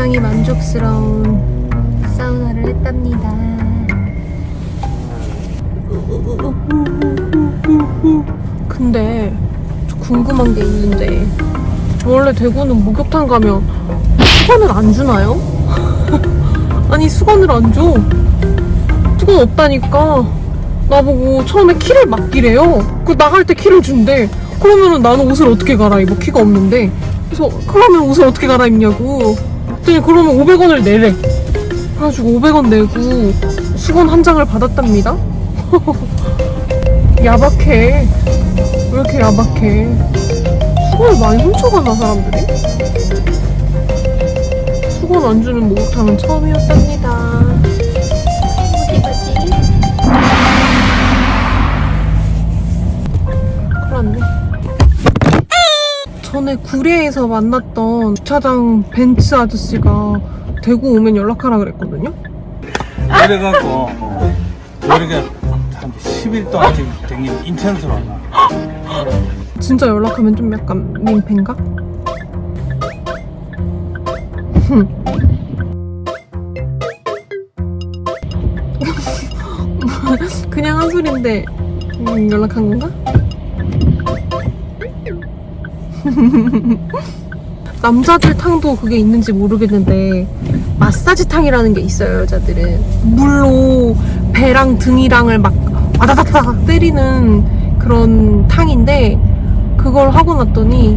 굉장히 만족스러운 사우나를 했답니다. 근데 저 궁금한 게 있는데, 원래 대구는 목욕탕 가면 수건을 안 주나요? 아니 수건을 안 줘. 수건 없다니까. 나보고 처음에 키를 맡기래요. 그 나갈 때 키를 준대. 그러면은 나는 옷을 어떻게 갈아입어? 키가 없는데. 그래서 그러면 옷을 어떻게 갈아입냐고. 그랬더니 그러면 500원을 내래. 그래가지고 500원 내고 수건 한 장을 받았답니다. 야박해. 왜 이렇게 야박해? 수건을 많이 훔쳐가나 사람들이? 수건 안 주는 목욕탕은 처음이었답니다. 어디 가지? 그렇네. 전에 구례에서 만났던 주차장 벤츠 아저씨가 대구 오면 연락하라 그랬거든요? 그래갖고 우리가 한 10일 동안 지금 댕긴 인천으로 와. 진짜 연락하면 좀 약간 민폐인가? 그냥 한 소린데 연락한 건가? 남자들 탕도 그게 있는지 모르겠는데 마사지 탕이라는 게 있어요. 여자들은 물로 배랑 등이랑을 막 와다다닥 때리는 그런 탕인데, 그걸 하고 났더니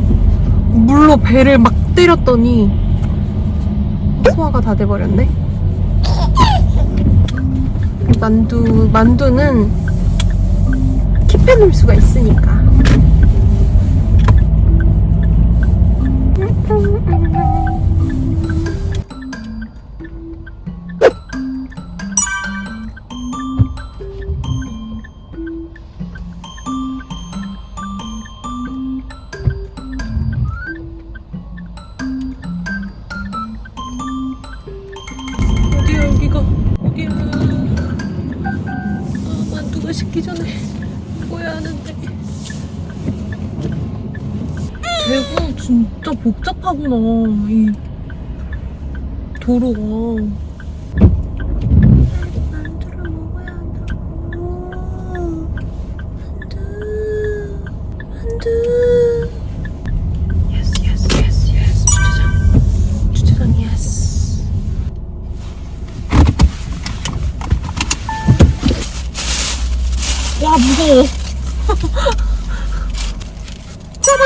물로 배를 막 때렸더니 소화가 다 돼버렸네. 만두는 키 빼놓을 수가 있으니까. 어디야 여기가? 어디야? 만두가 식기 전에 먹어야 하는데. 대구 진짜 복잡하구나, 이 도로가. 만두를 먹어야 한다고. 만두. 예스. 주차장 예스. 와 무거워. 짜란.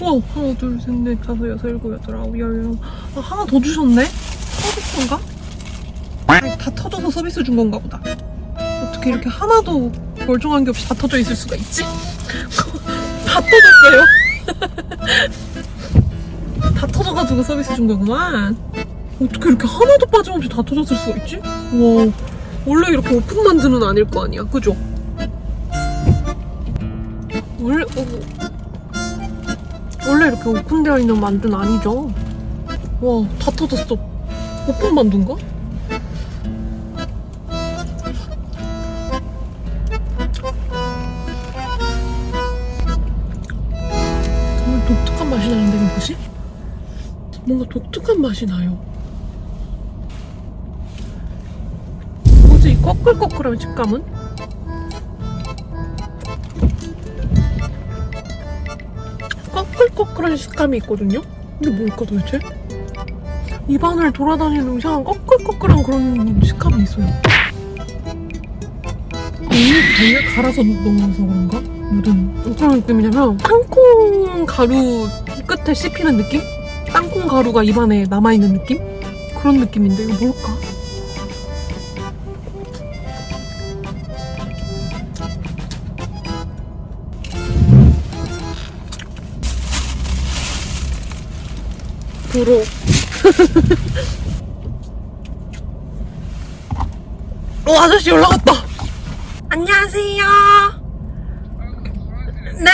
와, 하나, 둘, 셋, 넷, 다섯, 여섯, 일곱, 여덟, 아홉, 열. 아, 하나 더 주셨네? 서비스인가? 아니, 다 터져서 서비스 준 건가 보다. 어떻게 이렇게 하나도 멀쩡한 게 없이 다 터져 있을 수가 있지? 다 터졌어요. 다 터져가지고 서비스 준 거구만. 어떻게 이렇게 하나도 빠짐없이 다 터졌을 수가 있지? 와, 원래 이렇게 오픈 만두는 아닐 거 아니야, 그죠? 원래 이렇게 오픈되어 있는 만두는 아니죠? 와, 다 터졌어. 오픈 만두인가? 정말 독특한 맛이 나는데, 이것이? 뭔가 독특한 맛이 나요. 뭐지, 이 꺼끌꺼끌한 식감은? 꺼끌꺼끌한 식감이 있거든요? 근데 뭘까 도대체? 입안을 돌아다니는 이상한 꺼끌꺼끌한 그런 식감이 있어요. 달걀 갈아서 넣어서 그런가? 묻은 어떤 느낌이냐면 땅콩 가루 끝에 씹히는 느낌? 땅콩 가루가 입안에 남아있는 느낌? 그런 느낌인데 이거 뭘까? 도로. 아저씨 올라갔다. 안녕하세요. 네.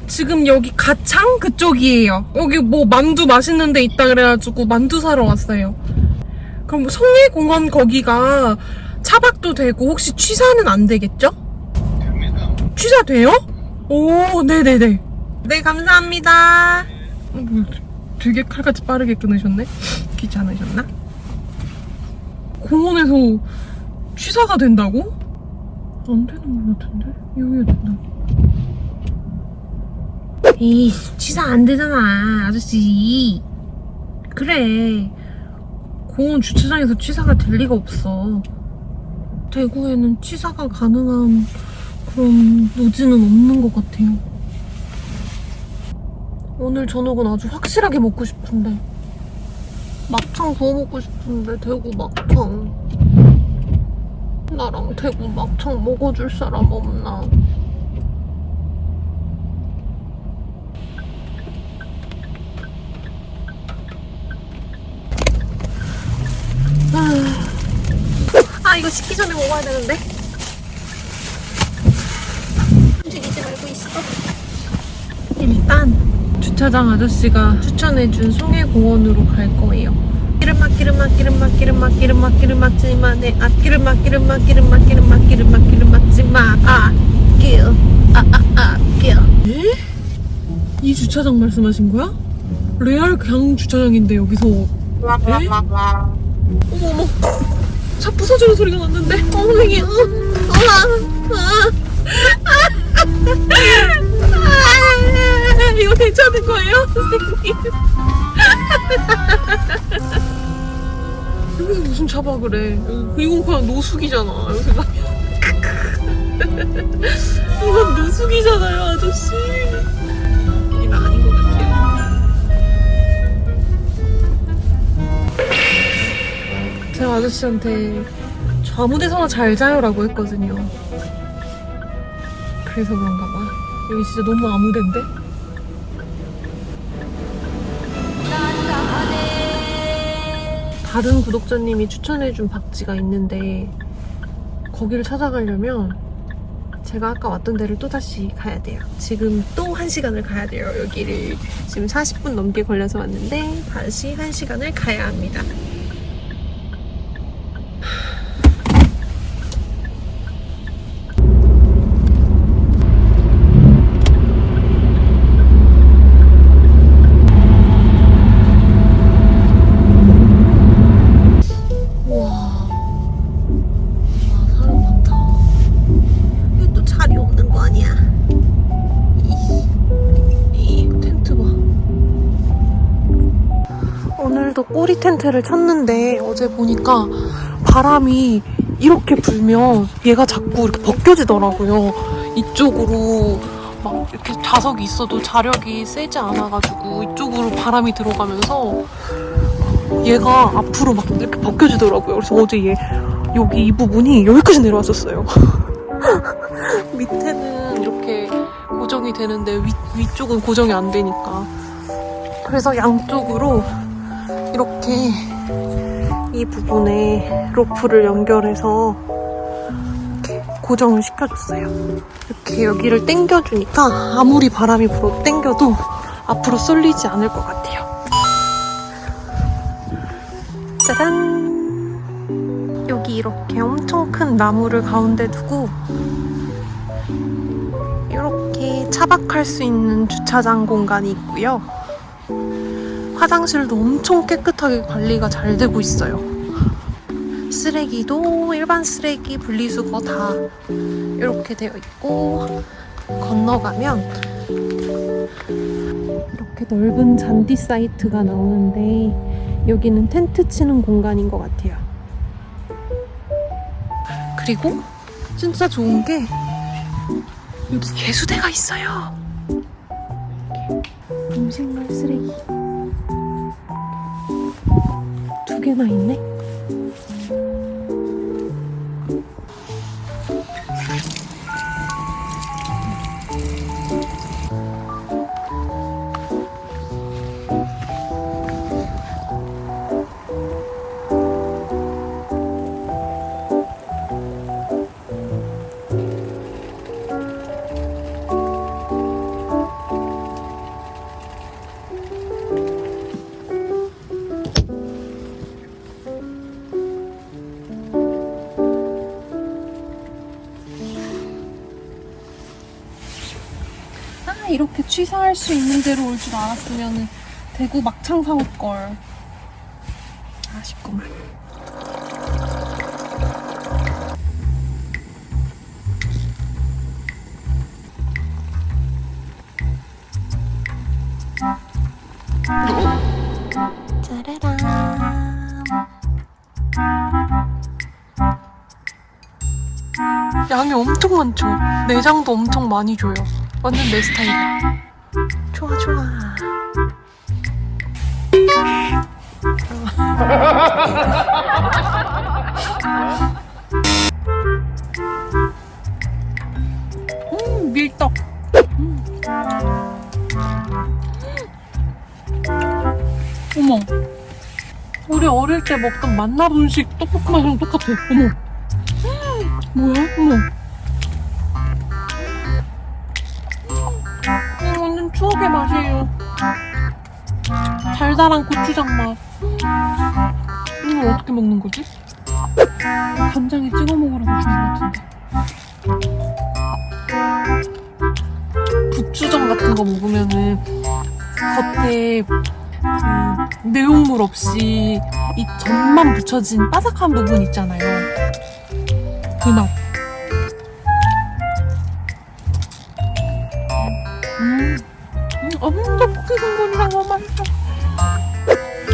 지금 여기 가창 그쪽이에요. 여기 뭐 만두 맛있는 데 있다 그래가지고 만두 사러 왔어요. 그럼 성리공원 거기가 차박도 되고 혹시 취사는 안 되겠죠? 됩니다. 취사 돼요? 오, 네네네. 네, 감사합니다. 되게 칼같이 빠르게 끊으셨네? 귀찮으셨나? 공원에서 취사가 된다고? 안 되는 것 같은데? 여기가 된다고. 에이, 취사 안 되잖아, 아저씨. 그래. 공원 주차장에서 취사가 될 리가 없어. 대구에는 취사가 가능한 그런 노지는 없는 것 같아요. 오늘 저녁은 아주 확실하게 먹고 싶은데 막창 구워 먹고 싶은데 대구 막창 나랑 대구 막창 먹어줄 사람 없나? 아 이거 식기 전에 먹어야 되는데. 움직이지 말고 있어. 일단 주차장 아저씨가 추천해준 송해공원으로 갈 거예요. 기름 막지마 내 기름 막지마 에? 이 주차장 말씀하신 거야? 레알 강 주차장인데 여기서 어머머 차 부서지는 소리가 났는데 어머니 이거 괜찮은 거예요 선생님? 여기서 무슨 차박을 해? 이건 그냥 노숙이잖아. 여기서 이건 노숙이잖아요, 아저씨. 이건 아닌 것 같아요. 제가 아저씨한테 저 아무 데서나 잘 자요라고 했거든요. 그래서 그런가 봐. 여기 진짜 너무 아무 데인데? 다른 구독자님이 추천해준 박쥐가 있는데 거기를 찾아가려면 제가 아까 왔던 데를 또다시 가야 돼요. 지금 또 1시간을 가야 돼요, 여기를. 지금 40분 넘게 걸려서 왔는데 다시 1시간을 가야 합니다. 꼬리 텐트를 쳤는데 어제 보니까 바람이 이렇게 불면 얘가 자꾸 이렇게 벗겨지더라고요. 이쪽으로 막 이렇게 좌석이 있어도 자력이 세지 않아가지고 이쪽으로 바람이 들어가면서 얘가 앞으로 막 이렇게 벗겨지더라고요. 그래서 어제 얘 여기 이 부분이 여기까지 내려왔었어요. 밑에는 이렇게 고정이 되는데 위쪽은 고정이 안 되니까. 그래서 양쪽으로 이렇게 이 부분에 로프를 연결해서 이렇게 고정을 시켜줬어요. 이렇게 여기를 당겨주니까 아무리 바람이 불어 당겨도 앞으로 쏠리지 않을 것 같아요. 짜란! 여기 이렇게 엄청 큰 나무를 가운데 두고 이렇게 차박할 수 있는 주차장 공간이 있고요. 화장실도 엄청 깨끗하게 관리가 잘 되고 있어요. 쓰레기도 일반 쓰레기, 분리수거 다 이렇게 되어 있고 건너가면 이렇게 넓은 잔디 사이트가 나오는데 여기는 텐트 치는 공간인 것 같아요. 그리고 진짜 좋은 게 여기 개수대가 있어요. 음식물 쓰레기 2개나 있네. 이렇게 취사할 수 있는 데로 올 줄 알았으면 대구 막창 사올걸. 아쉽구만. 짜라란. 양이 엄청 많죠? 내장도 엄청 많이 줘요. 완전 내 스타일이야. 좋아, 좋아. 밀떡. 어머. 우리 어릴 때 먹던 만나분식 떡볶이 맛이랑 똑같아. 어머. 뭐야? 어머. 완전 추억의 맛이에요. 달달한 고추장 맛. 이걸 어떻게 먹는 거지? 간장에 찍어 먹으라고 준 것 같은데. 부추전 같은 거 먹으면은 겉에 그 내용물 없이 이 전만 붙여진 바삭한 부분 있잖아요. 그 맛. 떡볶이 국물이랑 너무 맛있어.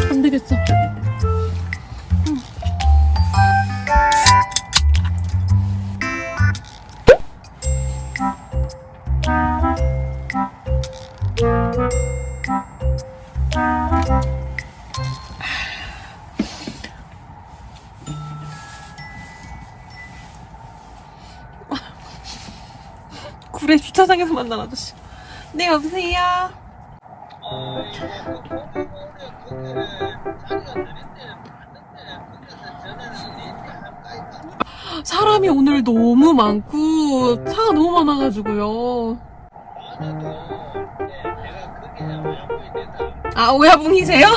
안 되겠어. 구례 주차장에서 만난 아저씨. 네, 여보세요? 사람이 오늘 너무 많고 차가 너무 많아가지고요. 아, 오야붕이세요?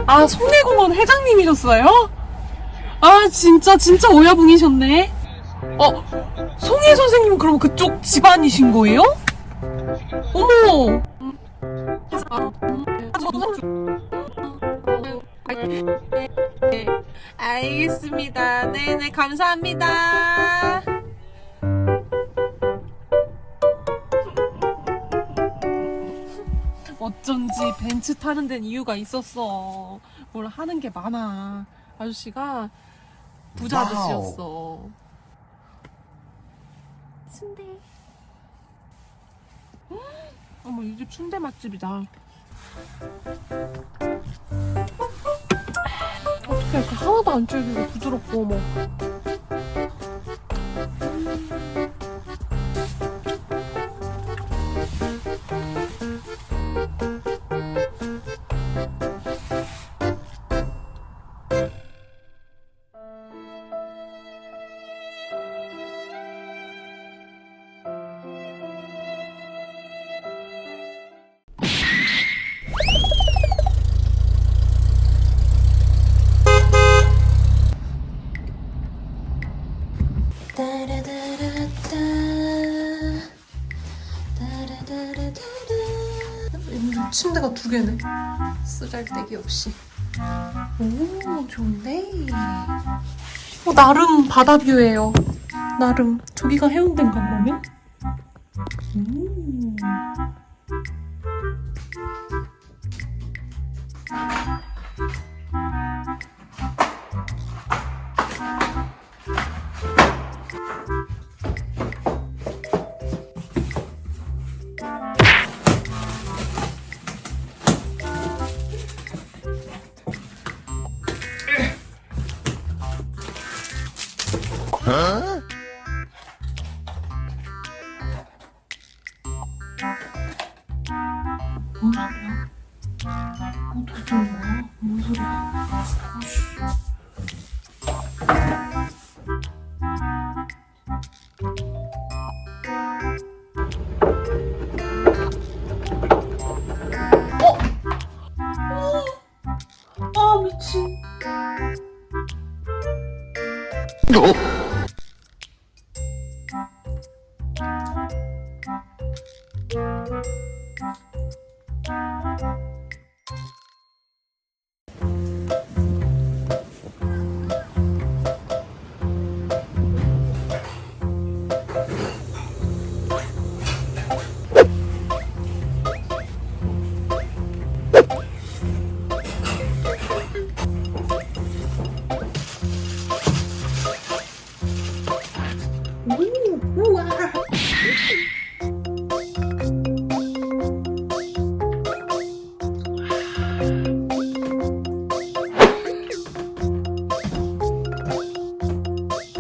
아, 송내공원 회장님이셨어요? 아, 진짜 오야붕이셨네. 송혜 선생님은 그럼 그쪽 집안이신 거예요? 어머! 알겠습니다. 네네, 감사합니다. 어쩐지 벤츠 타는 데는 이유가 있었어. 뭘 하는 게 많아. 아저씨가 부자 아저씨였어. 순대. 어머, 이 집 순대 맛집이다. 어떻게 이렇게 하나도 안 질기고 부드럽고, 어머. 침대가 두 개네. 쓰잘데기 없이. 오, 좋은데? 나름 바다뷰예요. 나름. 저기가 해운대인가 그러면? 뭔 소리야? 어떻게 들은 거야? 뭔 소리야? 아이씨. 아, 미친. 우와.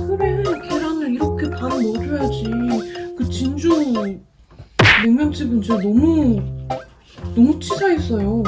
그래, 계란을 이렇게 반 넣어줘야지. 그 진주 냉면집은 진짜 너무 치사했어요.